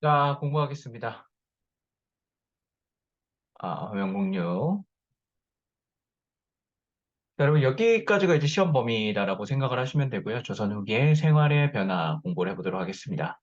자, 공부하겠습니다. 화면 공유. 자, 여러분, 여기까지가 이제 시험 범위다라고 생각을 하시면 되고요. 조선 후기의 생활의 변화 공부를 해보도록 하겠습니다.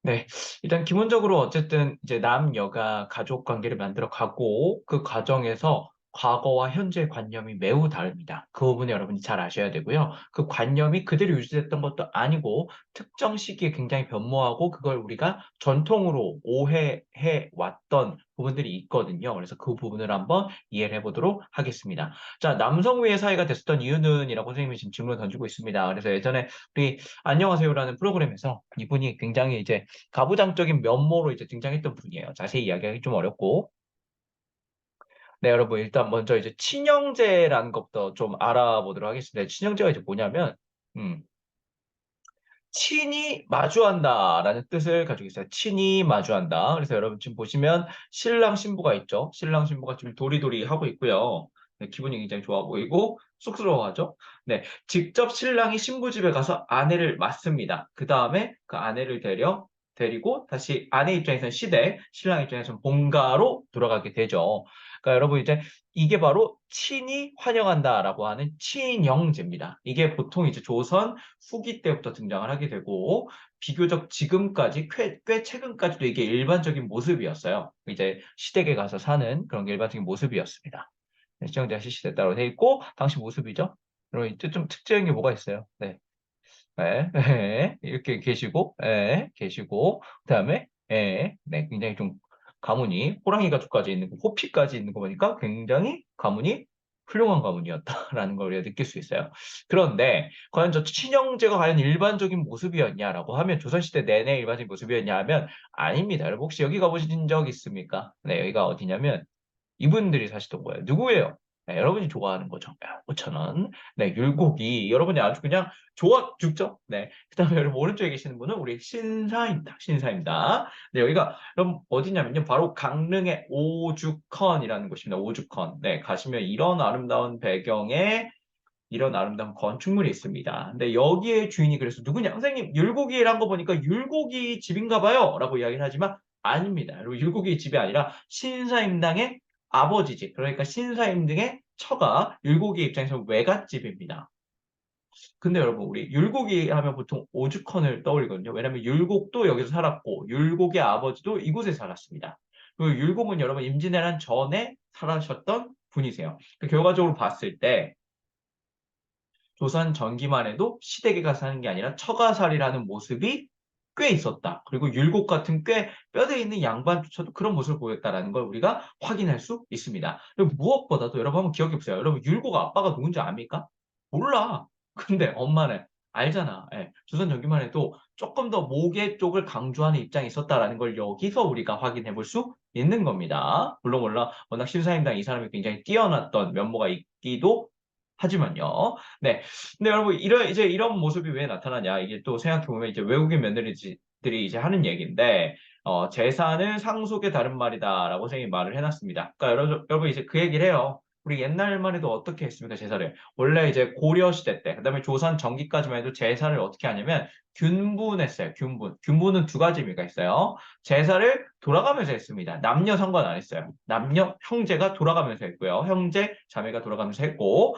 네. 일단 기본적으로 어쨌든 이제 남녀가 가족 관계를 만들어 가고 그 과정에서 과거와 현재의 관념이 매우 다릅니다. 그 부분을 여러분이 잘 아셔야 되고요. 그 관념이 그대로 유지됐던 것도 아니고 특정 시기에 굉장히 변모하고 그걸 우리가 전통으로 오해해 왔던 부분들이 있거든요. 그래서 그 부분을 한번 이해를 해보도록 하겠습니다. 자, 남성 위의 사회가 됐었던 이유는이라고 선생님이 지금 질문을 던지고 있습니다. 그래서 예전에 우리 안녕하세요라는 프로그램에서 이분이 굉장히 이제 가부장적인 면모로 이제 등장했던 분이에요. 자세히 이야기하기 좀 어렵고. 네, 여러분, 일단 먼저 이제 친형제라는 것부터 좀 알아보도록 하겠습니다. 친형제가 이제 뭐냐면, 음, 친히 마주한다라는 뜻을 가지고 있어요. 친히 마주한다. 그래서 여러분 지금 보시면 신랑 신부가 있죠. 신랑 신부가 지금 도리도리 하고 있고요. 네, 기분이 굉장히 좋아 보이고 쑥스러워하죠. 네, 직접 신랑이 신부 집에 가서 아내를 맞습니다. 그 다음에 그 아내를 데리고 다시 아내 입장에서는 시댁, 신랑 입장에서는 본가로 돌아가게 되죠. 그러니까 여러분 이제 이게 바로 친히 환영한다라고 하는 친형제입니다. 이게 보통 이제 조선 후기 때부터 등장을 하게 되고 비교적 지금까지 꽤 최근까지도 이게 일반적인 모습이었어요. 이제 시댁에 가서 사는 그런 게 일반적인 모습이었습니다. 네, 시청자 시시대 따로 돼 있고 당시 모습이죠. 그럼 이제 좀 특징이 뭐가 있어요? 네. 네, 네, 이렇게 계시고, 그다음에, 네, 굉장히 좀 가문이, 호랑이 가족까지 있는 거, 호피까지 있는 거 보니까 굉장히 가문이 훌륭한 가문이었다라는 걸 우리가 느낄 수 있어요. 그런데, 과연 저 친형제가 과연 일반적인 모습이었냐라고 하면, 조선시대 내내 일반적인 모습이었냐 하면, 아닙니다. 여러분, 혹시 여기 가보신 적 있습니까? 네, 여기가 어디냐면, 이분들이 사시던 거예요. 누구예요? 네, 여러분이 좋아하는 거죠. 5,000원. 네, 율곡이 여러분이 아주 그냥 좋아 죽죠? 네. 그다음에 여러분 오른쪽에 계시는 분은 우리 신사입니다. 신사입니다. 네, 여기가 그럼 어디냐면요. 바로 강릉의 오죽헌이라는 곳입니다. 오죽헌. 네, 가시면 이런 아름다운 배경에 이런 아름다운 건축물이 있습니다. 근데 여기에 주인이 그래서 누구냐? 선생님, 율곡이란 거 보니까 율곡이 집인가 봐요. 라고 이야기를 하지만 아닙니다. 그리고 율곡이 집이 아니라 신사임당의 아버지 집. 그러니까 신사임당의 처가 율곡이 입장에서 외갓집입니다. 근데 여러분, 우리 율곡이 하면 보통 오죽헌을 떠올리거든요. 왜냐면 율곡도 여기서 살았고, 율곡의 아버지도 이곳에 살았습니다. 그리고 율곡은 여러분 임진왜란 전에 살아셨던 분이세요. 그 결과적으로 봤을 때, 조선 전기만 해도 시대계가 사는 게 아니라 처가살이라는 모습이 꽤 있었다. 그리고 율곡 같은 꽤 뼈대 있는 양반조차도 그런 모습을 보였다라는 걸 우리가 확인할 수 있습니다. 그리고 무엇보다도 여러분 한번 기억해 보세요. 여러분 율곡 아빠가 누군지 압니까? 몰라. 근데 엄마는 알잖아. 예. 조선 전기만 해도 조금 더 모계 쪽을 강조하는 입장이 있었다라는 걸 여기서 우리가 확인해 볼 수 있는 겁니다. 물론 워낙 신사임당 이 사람이 굉장히 뛰어났던 면모가 있기도 하지만요. 네. 근데 여러분, 이제 이런 모습이 왜 나타나냐. 이게 또 생각해보면 이제 외국인 며느리들이 이제 하는 얘기인데, 재산은 상속의 다른 말이다라고 선생님이 말을 해놨습니다. 그러니까 여러분 이제 그 얘기를 해요. 우리 옛날만 해도 어떻게 했습니까, 제사를? 원래 이제 고려시대 때, 그다음에 조선 전기까지만 해도 제사를 어떻게 하냐면, 균분했어요, 균분. 균분은 두 가지 의미가 있어요. 제사를 돌아가면서 했습니다. 남녀 상관 안 했어요. 남녀, 형제가 돌아가면서 했고요. 형제, 자매가 돌아가면서 했고,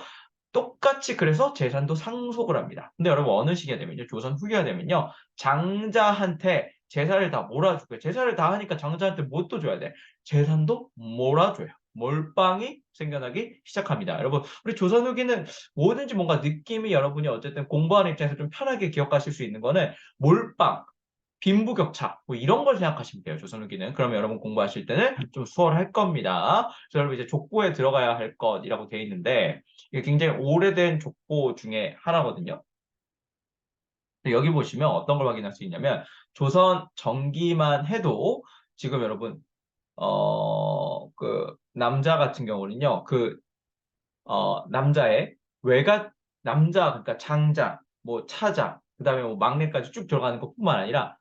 똑같이 그래서 재산도 상속을 합니다. 근데 여러분 어느 시기가 되면요. 조선 후기가 되면요. 장자한테 재산을 다 몰아주고요. 재산을 다 하니까 장자한테 뭣도 줘야 돼? 재산도 몰아줘요. 몰빵이 생겨나기 시작합니다. 여러분, 우리 조선 후기는 뭐든지 뭔가 느낌이 여러분이 어쨌든 공부하는 입장에서 좀 편하게 기억하실 수 있는 거는 몰빵, 빈부격차 뭐 이런 걸 생각하시면 돼요. 조선 후기는. 그러면 여러분 공부하실 때는 좀 수월할 겁니다. 그래서 여러분 이제 족보에 들어가야 할 것이라고 되어 있는데 이게 굉장히 오래된 족보 중에 하나거든요. 여기 보시면 어떤 걸 확인할 수 있냐면 조선 전기만 해도 지금 여러분 그 남자 같은 경우는요. 남자의 외가 남자 그러니까 장자, 뭐 차자, 그다음에 뭐 막내까지 쭉 들어가는 것뿐만 아니라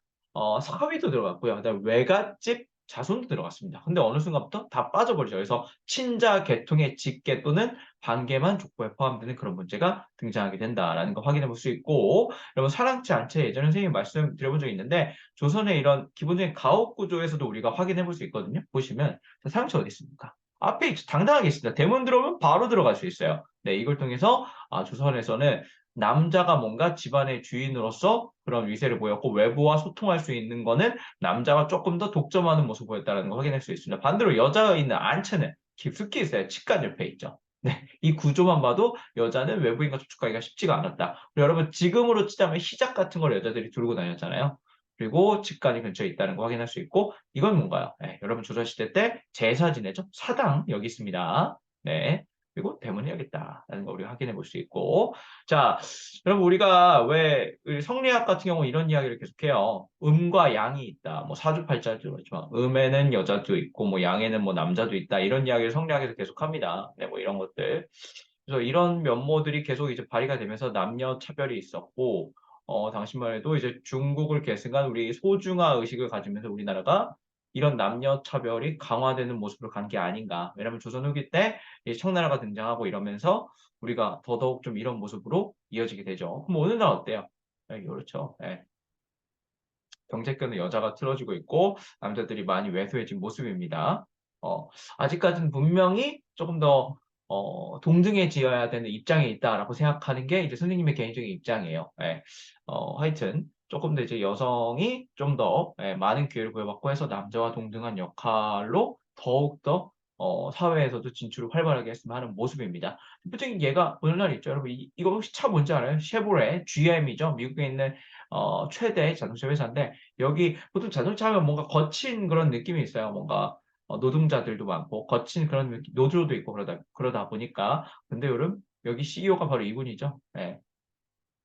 사위도 들어갔고요. 그다음에 외갓집 자손도 들어갔습니다. 근데 어느 순간부터 다 빠져버리죠. 그래서 친자 계통의 직계 또는 반계만 족보에 포함되는 그런 문제가 등장하게 된다라는 거 확인해 볼 수 있고, 여러분 사랑치 않체 예전에 선생님이 말씀드려본 적이 있는데 조선의 이런 기본적인 가옥 구조에서도 우리가 확인해 볼 수 있거든요. 보시면 사랑치 어디 있습니까? 앞에 당당하게 있습니다. 대문 들어오면 바로 들어갈 수 있어요. 네, 이걸 통해서 조선에서는 남자가 뭔가 집안의 주인으로서 그런 위세를 보였고 외부와 소통할 수 있는 거는 남자가 조금 더 독점하는 모습을 보였다는 걸 확인할 수 있습니다. 반대로 여자가 있는 안채는 깊숙이 있어요. 치간 옆에 있죠. 네, 이 구조만 봐도 여자는 외부인과 접촉하기가 쉽지가 않았다. 그리고 여러분 지금으로 치자면 희작 같은 걸 여자들이 들고 다녔잖아요. 그리고 직관이 근처에 있다는 거 확인할 수 있고 이건 뭔가요? 네, 여러분 조선시대 때 제사 지내죠? 사당 여기 있습니다. 네, 그리고 대문이 여기 있다라는 거 우리가 확인해 볼 수 있고 자, 여러분 우리가 왜 성리학 같은 경우 이런 이야기를 계속해요. 음과 양이 있다. 뭐 사주팔자도 그렇지만 음에는 여자도 있고 뭐 양에는 뭐 남자도 있다. 이런 이야기를 성리학에서 계속합니다. 네, 뭐 이런 것들. 그래서 이런 면모들이 계속 이제 발휘가 되면서 남녀 차별이 있었고, 당시만 해도 이제 중국을 계승한 우리 소중화 의식을 가지면서 우리나라가 이런 남녀 차별이 강화되는 모습으로 간 게 아닌가. 왜냐하면 조선 후기 때 이 청나라가 등장하고 이러면서 우리가 더더욱 좀 이런 모습으로 이어지게 되죠. 그럼 오늘날 어때요? 네, 그렇죠. 네. 경제권은 여자가 틀어지고 있고 남자들이 많이 왜소해진 모습입니다. 아직까지는 분명히 조금 더 동등해지어야 되는 입장에 있다라고 생각하는 게 이제 선생님의 개인적인 입장이에요. 예. 하여튼 조금 더 이제 여성이 좀 더 많은 기회를 부여받고 해서 남자와 동등한 역할로 더욱더 사회에서도 진출을 활발하게 했으면 하는 모습입니다. 대표적인 예가 오늘날 있죠. 여러분 이거 혹시 차 뭔지 알아요? 쉐보레 GM이죠. 미국에 있는 최대 자동차 회사인데 여기 보통 자동차 하면 뭔가 거친 그런 느낌이 있어요. 뭔가 노동자들도 많고 거친 그런 느낌, 노조도 있고 그러다 보니까 근데 여기 CEO가 바로 이분이죠. 네,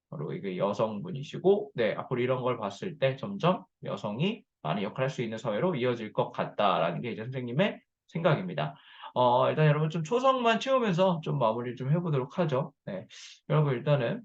바로 이게 여성분이시고 네, 앞으로 이런 걸 봤을 때 점점 여성이 많은 역할을 할 수 있는 사회로 이어질 것 같다라는 게 이제 선생님의 생각입니다. 일단 여러분 좀 초성만 채우면서 좀 마무리를 좀 해보도록 하죠. 네, 여러분 일단은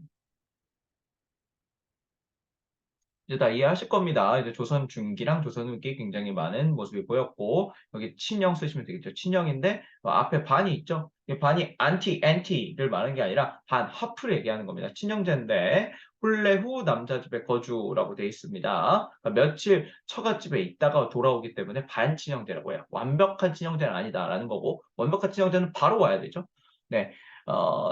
이제 다 이해하실 겁니다. 이제 조선 중기랑 조선 후기 굉장히 많은 모습이 보였고 여기 친형 쓰시면 되겠죠. 친형인데 앞에 반이 있죠. 이 반이 안티를 말하는 게 아니라 반 하프를 얘기하는 겁니다. 친형제인데 혼례 후 남자 집에 거주라고 되어 있습니다. 그러니까 며칠 처갓집에 있다가 돌아오기 때문에 반친형제라고 해요. 완벽한 친형제는 아니다라는 거고 완벽한 친형제는 바로 와야 되죠. 네.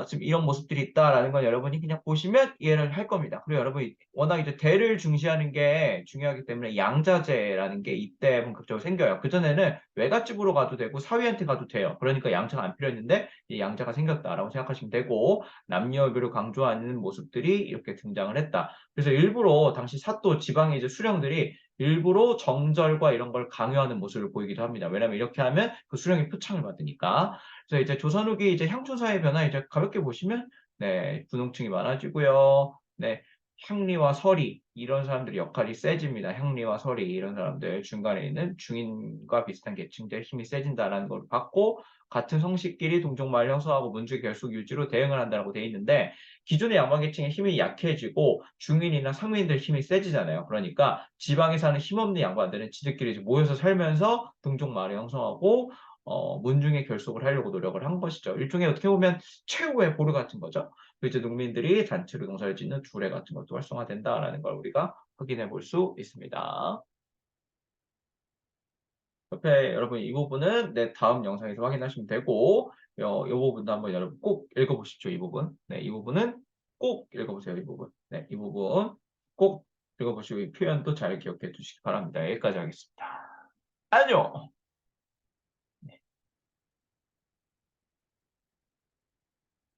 지금 이런 모습들이 있다라는 건 여러분이 그냥 보시면 이해를 할 겁니다. 그리고 여러분이 워낙 이제 대를 중시하는 게 중요하기 때문에 양자제라는 게 이때 본격적으로 생겨요. 그전에는 외갓집으로 가도 되고 사위한테 가도 돼요. 그러니까 양자가 안 필요했는데 이 양자가 생겼다라고 생각하시면 되고 남녀교를 강조하는 모습들이 이렇게 등장을 했다. 그래서 일부러 당시 사또 지방의 이제 수령들이 일부러 정절과 이런 걸 강요하는 모습을 보이기도 합니다. 왜냐하면 이렇게 하면 그 수령이 표창을 받으니까. 그래서 이제 조선 후기 이제 향초사의 변화 이제 가볍게 보시면 네, 분홍층이 많아지고요. 네, 향리와 서리 이런 사람들의 역할이 세집니다. 향리와 서리 이런 사람들 중간에 있는 중인과 비슷한 계층들의 힘이 세진다라는 걸 봤고 같은 성씨끼리 동족마을 형성하고 문주의 결속 유지로 대응을 한다고 돼 있는데 기존의 양반계층의 힘이 약해지고 중인이나 상민들 힘이 세지잖아요. 그러니까 지방에 사는 힘없는 양반들은 지들끼리 이제 모여서 살면서 동족마을을 형성하고 문중의 결속을 하려고 노력을 한 것이죠. 일종의 어떻게 보면 최후의 보루 같은 거죠. 그 이제 농민들이 단체로 농사를 짓는 두레 같은 것도 활성화된다라는 걸 우리가 확인해 볼 수 있습니다. 옆에 여러분 이 부분은 내 다음 영상에서 확인하시면 되고 이 부분도 한번 여러분 꼭 읽어보십시오. 이 부분. 네, 이 부분은 꼭 읽어보세요. 이 부분. 네, 이 부분 꼭 읽어보시고 이 표현도 잘 기억해 두시기 바랍니다. 여기까지 하겠습니다. 안녕!